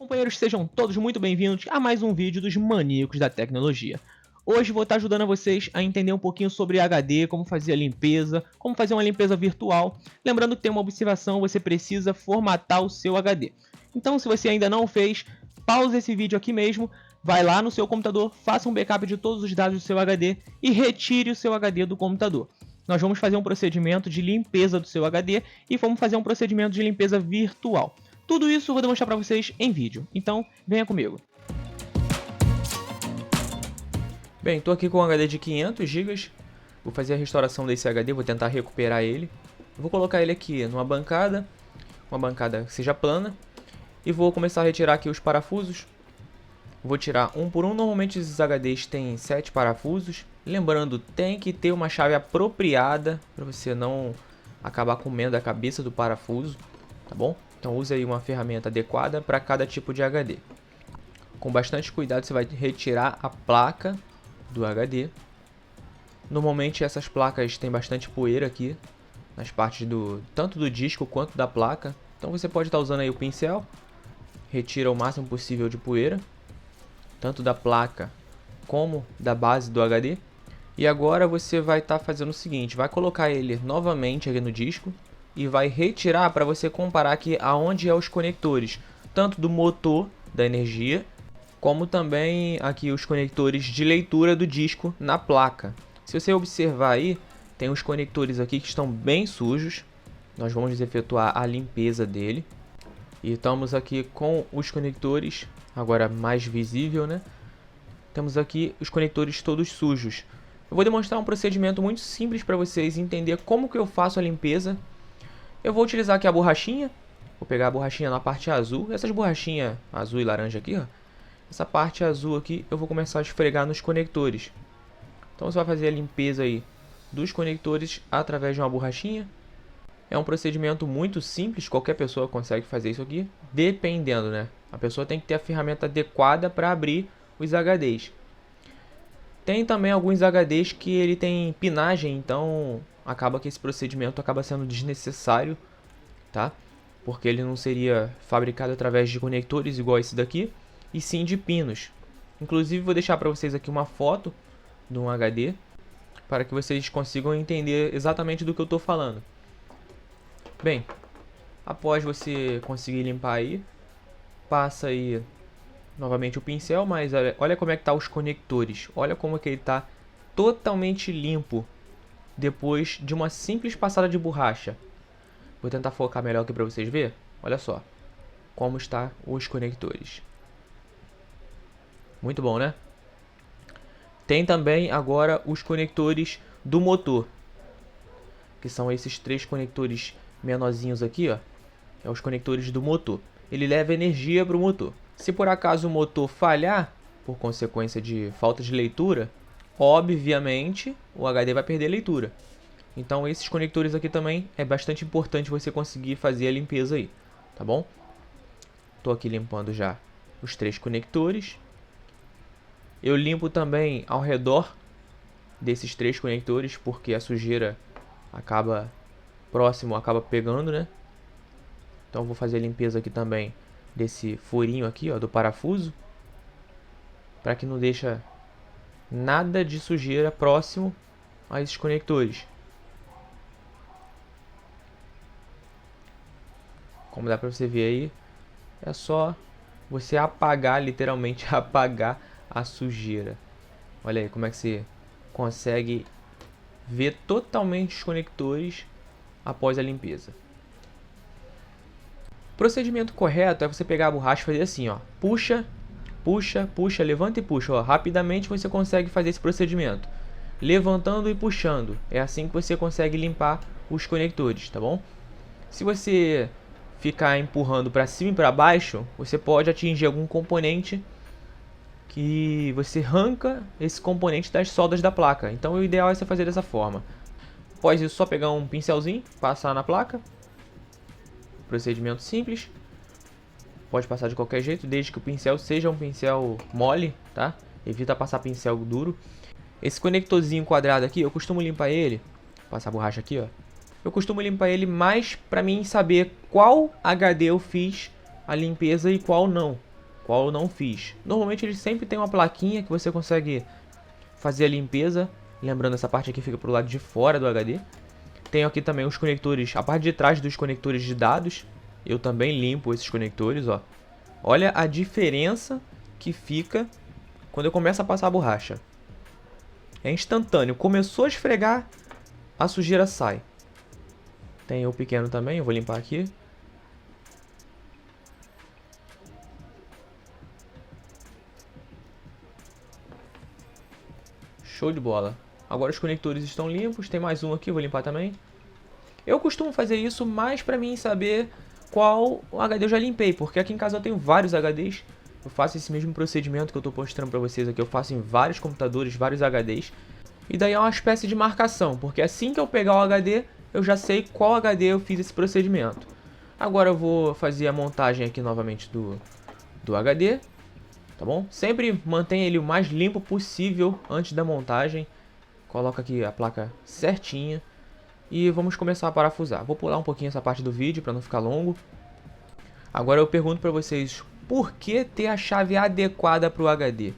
Companheiros, sejam todos muito bem-vindos a mais um vídeo dos Maníacos da Tecnologia. Hoje vou estar ajudando vocês a entender um pouquinho sobre HD, como fazer a limpeza, como fazer uma limpeza virtual. Lembrando que tem uma observação, você precisa formatar o seu HD. Então, se você ainda não o fez, pausa esse vídeo aqui mesmo, vai lá no seu computador, faça um backup de todos os dados do seu HD e retire o seu HD do computador. Nós vamos fazer um procedimento de limpeza do seu HD e vamos fazer um procedimento de limpeza virtual. Tudo isso eu vou demonstrar para vocês em vídeo, então venha comigo. Bem, estou aqui com um HD de 500 GB, vou fazer a restauração desse HD, vou tentar recuperar ele. Vou colocar ele aqui numa bancada, uma bancada que seja plana, e vou começar a retirar aqui os parafusos. Vou tirar um por um, normalmente esses HDs têm 7 parafusos. Lembrando, tem que ter uma chave apropriada para você não acabar comendo a cabeça do parafuso, tá bom? Então use aí uma ferramenta adequada para cada tipo de HD. Com bastante cuidado você vai retirar a placa do HD. Normalmente essas placas têm bastante poeira aqui nas partes tanto do disco quanto da placa. Então você pode estar usando aí o pincel, retira o máximo possível de poeira, tanto da placa como da base do HD. E agora você vai estar fazendo o seguinte, vai colocar ele novamente aqui no disco e vai retirar para você comparar aqui aonde é os conectores, tanto do motor da energia, como também aqui os conectores de leitura do disco na placa. Se você observar aí, tem os conectores aqui que estão bem sujos. Nós vamos efetuar a limpeza dele. E estamos aqui com os conectores, agora mais visível, né? Temos aqui os conectores todos sujos. Eu vou demonstrar um procedimento muito simples para vocês entenderem como que eu faço a limpeza. Eu vou utilizar aqui a borrachinha. Vou pegar a borrachinha na parte azul. Essas borrachinhas azul e laranja aqui, ó. Essa parte azul aqui eu vou começar a esfregar nos conectores. Então você vai fazer a limpeza aí dos conectores através de uma borrachinha. É um procedimento muito simples, qualquer pessoa consegue fazer isso aqui, dependendo, né? A pessoa tem que ter a ferramenta adequada para abrir os HDs. Tem também alguns HDs que ele tem pinagem, então acaba que esse procedimento acaba sendo desnecessário, tá? Porque ele não seria fabricado através de conectores igual esse daqui, e sim de pinos. Inclusive vou deixar para vocês aqui uma foto de um HD, para que vocês consigam entender exatamente do que eu estou falando. Bem, após você conseguir limpar aí, passa aí novamente o pincel, mas olha como é que tá os conectores. Olha como é que ele tá totalmente limpo depois de uma simples passada de borracha. Vou tentar focar melhor aqui para vocês verem. Olha só como está os conectores. Muito bom, né? Tem também agora os conectores do motor, que são esses 3 conectores menorzinhos aqui, ó. É os conectores do motor. Ele leva energia para o motor. Se por acaso o motor falhar, por consequência de falta de leitura, obviamente o HD vai perder a leitura. Então esses conectores aqui também é bastante importante você conseguir fazer a limpeza aí, tá bom? Estou aqui limpando já os 3 conectores. Eu limpo também ao redor desses 3 conectores, porque a sujeira acaba pegando, né? Então vou fazer a limpeza aqui também desse furinho aqui, ó, do parafuso, para que não deixa nada de sujeira próximo a esses conectores. Como dá para você ver aí, é só você apagar, literalmente apagar a sujeira. Olha aí como é que você consegue ver totalmente os conectores após a limpeza. O procedimento correto é você pegar a borracha e fazer assim, ó, puxa, puxa, puxa, levanta e puxa, ó. Rapidamente você consegue fazer esse procedimento, levantando e puxando. É assim que você consegue limpar os conectores, tá bom? Se você ficar empurrando para cima e para baixo, você pode atingir algum componente que você arranca esse componente das soldas da placa. Então o ideal é você fazer dessa forma. Após isso, só pegar um pincelzinho, passar na placa. Procedimento simples. Pode passar de qualquer jeito, desde que o pincel seja um pincel mole, tá? Evita passar pincel duro. Esse conectorzinho quadrado aqui, eu costumo limpar ele. Passar a borracha aqui, ó. Eu costumo limpar ele mais para mim saber qual HD eu fiz a limpeza e qual não. qual eu não fiz. Normalmente ele sempre tem uma plaquinha que você consegue fazer a limpeza. Lembrando, essa parte aqui fica pro lado de fora do HD. Tenho aqui também os conectores, a parte de trás dos conectores de dados. Eu também limpo esses conectores, ó. Olha a diferença que fica quando eu começo a passar a borracha. É instantâneo. Começou a esfregar, a sujeira sai. Tem o pequeno também, eu vou limpar aqui. Show de bola. Agora os conectores estão limpos, tem mais um aqui, eu vou limpar também. Eu costumo fazer isso mais pra mim saber qual HD eu já limpei, porque aqui em casa eu tenho vários HDs. Eu faço esse mesmo procedimento que eu estou mostrando pra vocês aqui, eu faço em vários computadores, vários HDs. E daí é uma espécie de marcação, porque assim que eu pegar o HD, eu já sei qual HD eu fiz esse procedimento. Agora eu vou fazer a montagem aqui novamente do HD, tá bom? Sempre mantenha ele o mais limpo possível antes da montagem. Coloca aqui a placa certinha e vamos começar a parafusar. Vou pular um pouquinho essa parte do vídeo para não ficar longo. Agora eu pergunto para vocês, por que ter a chave adequada para o HD?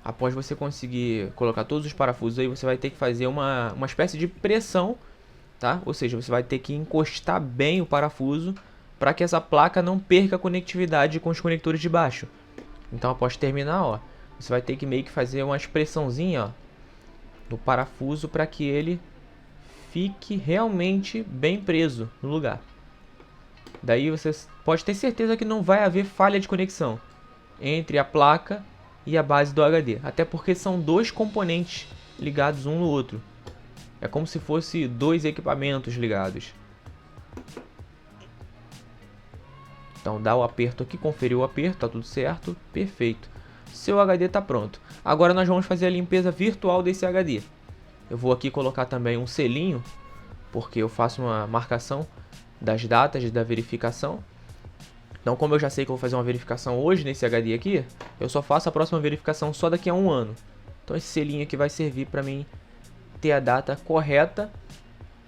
Após você conseguir colocar todos os parafusos aí, você vai ter que fazer uma espécie de pressão, tá? Ou seja, você vai ter que encostar bem o parafuso para que essa placa não perca a conectividade com os conectores de baixo. Então, após terminar, ó, você vai ter que meio que fazer uma pressãozinha, ó, no parafuso para que ele fique realmente bem preso no lugar. Daí você pode ter certeza que não vai haver falha de conexão entre a placa e a base do HD, até porque são dois componentes ligados um no outro. É como se fosse dois equipamentos ligados. Então dá o aperto aqui, conferir o aperto, tá tudo certo, perfeito. Seu HD tá pronto. Agora nós vamos fazer a limpeza virtual desse HD. Eu vou aqui colocar também um selinho, porque eu faço uma marcação das datas da verificação. Então, como eu já sei que eu vou fazer uma verificação hoje nesse HD aqui, eu só faço a próxima verificação só daqui a um ano. Então esse selinho aqui vai servir para mim ter a data correta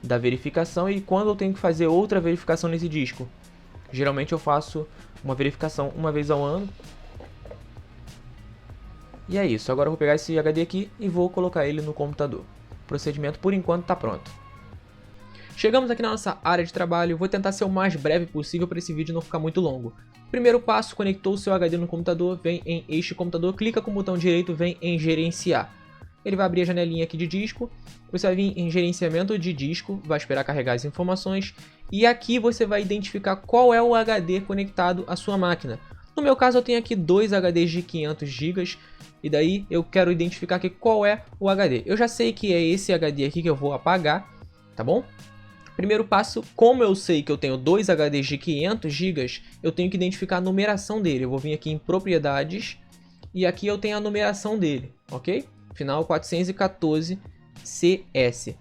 da verificação e quando eu tenho que fazer outra verificação nesse disco. Geralmente eu faço uma verificação uma vez ao ano. E é isso, agora eu vou pegar esse HD aqui e vou colocar ele no computador. O procedimento por enquanto está pronto. Chegamos aqui na nossa área de trabalho, vou tentar ser o mais breve possível para esse vídeo não ficar muito longo. Primeiro passo, conectou o seu HD no computador, vem em este computador, clica com o botão direito, vem em gerenciar. Ele vai abrir a janelinha aqui de disco, você vai vir em gerenciamento de disco, vai esperar carregar as informações e aqui você vai identificar qual é o HD conectado à sua máquina. No meu caso eu tenho aqui dois HDs de 500 GB e daí eu quero identificar aqui qual é o HD. Eu já sei que é esse HD aqui que eu vou apagar, tá bom? Primeiro passo, como eu sei que eu tenho dois HDs de 500 GB, eu tenho que identificar a numeração dele. Eu vou vir aqui em propriedades e aqui eu tenho a numeração dele, ok? Final 414 CS.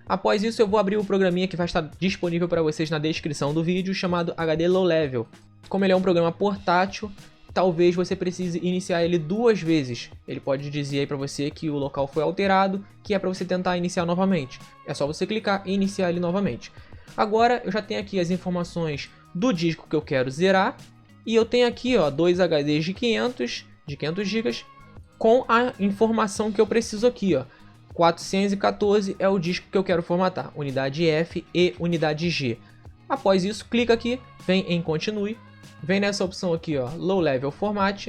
Após isso eu vou abrir o programinha que vai estar disponível para vocês na descrição do vídeo, chamado HD Low Level. Como ele é um programa portátil, talvez você precise iniciar ele duas vezes. Ele pode dizer aí para você que o local foi alterado, que é para você tentar iniciar novamente. É só você clicar e iniciar ele novamente. Agora eu já tenho aqui as informações do disco que eu quero zerar. E eu tenho aqui ó, dois HDs de 500 GB com a informação que eu preciso aqui. Ó. 414 é o disco que eu quero formatar, unidade F e unidade G. Após isso, clica aqui, vem em Continue. Vem nessa opção aqui, ó, Low Level Format,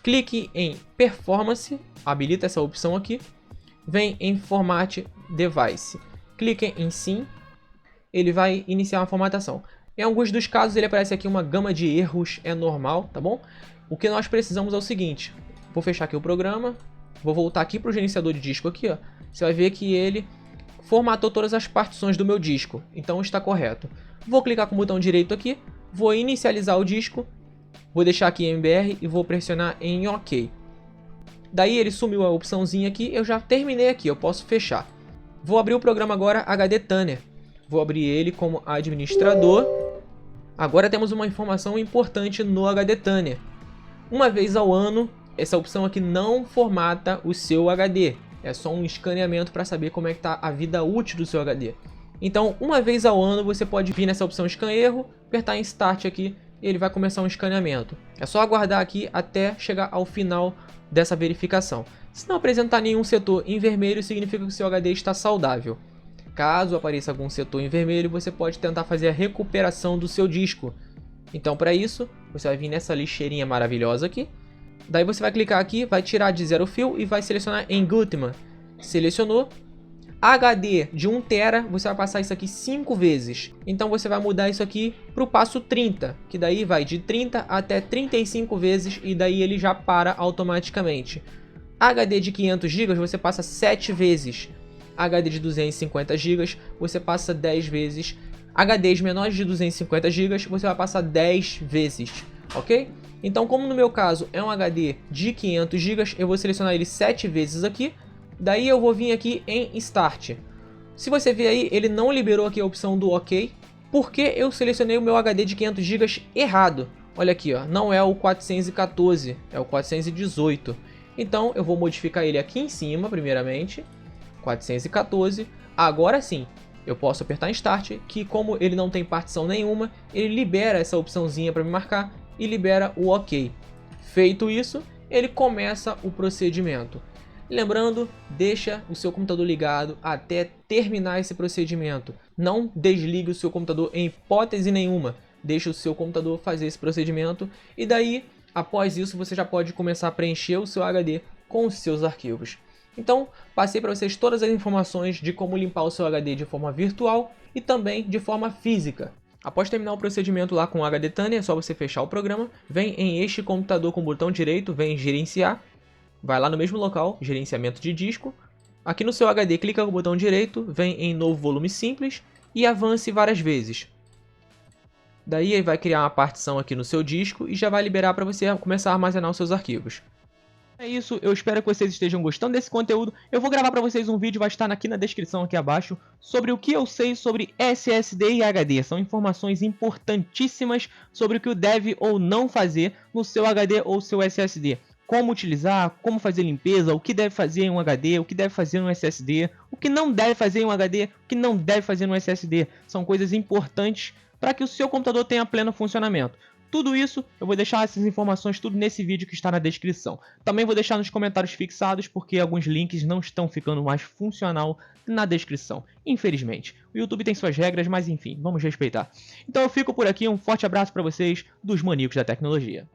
clique em Performance, habilita essa opção aqui, vem em Format Device, clique em Sim, ele vai iniciar uma formatação. Em alguns dos casos ele aparece aqui uma gama de erros, é normal, tá bom? O que nós precisamos é o seguinte, vou fechar aqui o programa, vou voltar aqui para o gerenciador de disco aqui, ó, você vai ver que ele formatou todas as partições do meu disco, então está correto. Vou clicar com o botão direito aqui, vou inicializar o disco, vou deixar aqui em MBR e vou pressionar em OK. Daí ele sumiu a opçãozinha aqui, eu já terminei aqui, eu posso fechar. Vou abrir o programa agora HD Tanner. Vou abrir ele como administrador. Agora temos uma informação importante no HD Tanner. Uma vez ao ano, essa opção aqui não formata o seu HD. É só um escaneamento para saber como é que está a vida útil do seu HD. Então, uma vez ao ano, você pode vir nessa opção Scan Erro, apertar em Start aqui e ele vai começar um escaneamento. É só aguardar aqui até chegar ao final dessa verificação. Se não apresentar nenhum setor em vermelho, significa que o seu HD está saudável. Caso apareça algum setor em vermelho, você pode tentar fazer a recuperação do seu disco. Então, para isso, você vai vir nessa lixeirinha maravilhosa aqui. Daí você vai clicar aqui, vai tirar de zero fio e vai selecionar em Gutmann. Selecionou. HD de 1 TB, você vai passar isso aqui 5 vezes. Então você vai mudar isso aqui para o passo 30, que daí vai de 30 até 35 vezes e daí ele já para automaticamente. HD de 500 GB você passa 7 vezes. HD de 250 GB você passa 10 vezes. HDs menores de 250 GB você vai passar 10 vezes, ok? Então, como no meu caso é um HD de 500 GB, eu vou selecionar ele 7 vezes aqui. Daí eu vou vir aqui em Start. Se você ver aí, ele não liberou aqui a opção do OK, porque eu selecionei o meu HD de 500 GB errado. Olha aqui, ó, não é o 414, é o 418. Então eu vou modificar ele aqui em cima, primeiramente, 414. Agora sim, eu posso apertar em Start, que como ele não tem partição nenhuma, ele libera essa opçãozinha para me marcar e libera o OK. Feito isso, ele começa o procedimento. Lembrando, deixa o seu computador ligado até terminar esse procedimento. Não desligue o seu computador em hipótese nenhuma. Deixe o seu computador fazer esse procedimento e daí, após isso, você já pode começar a preencher o seu HD com os seus arquivos. Então, passei para vocês todas as informações de como limpar o seu HD de forma virtual e também de forma física. Após terminar o procedimento lá com o HD Tanner, é só você fechar o programa, vem em este computador com o botão direito, vem em gerenciar, vai lá no mesmo local, gerenciamento de disco, aqui no seu HD clica com o botão direito, vem em novo volume simples e avance várias vezes. Daí ele vai criar uma partição aqui no seu disco e já vai liberar para você começar a armazenar os seus arquivos. É isso, eu espero que vocês estejam gostando desse conteúdo. Eu vou gravar para vocês um vídeo, vai estar aqui na descrição aqui abaixo, sobre o que eu sei sobre SSD e HD. São informações importantíssimas sobre o que deve ou não fazer no seu HD ou seu SSD. Como utilizar, como fazer limpeza, o que deve fazer em um HD, o que deve fazer no SSD, o que não deve fazer em um HD, o que não deve fazer no SSD. São coisas importantes para que o seu computador tenha pleno funcionamento. Tudo isso, eu vou deixar essas informações tudo nesse vídeo que está na descrição. Também vou deixar nos comentários fixados, porque alguns links não estão ficando mais funcional na descrição. Infelizmente. O YouTube tem suas regras, mas enfim, vamos respeitar. Então eu fico por aqui, um forte abraço para vocês dos maníacos da tecnologia.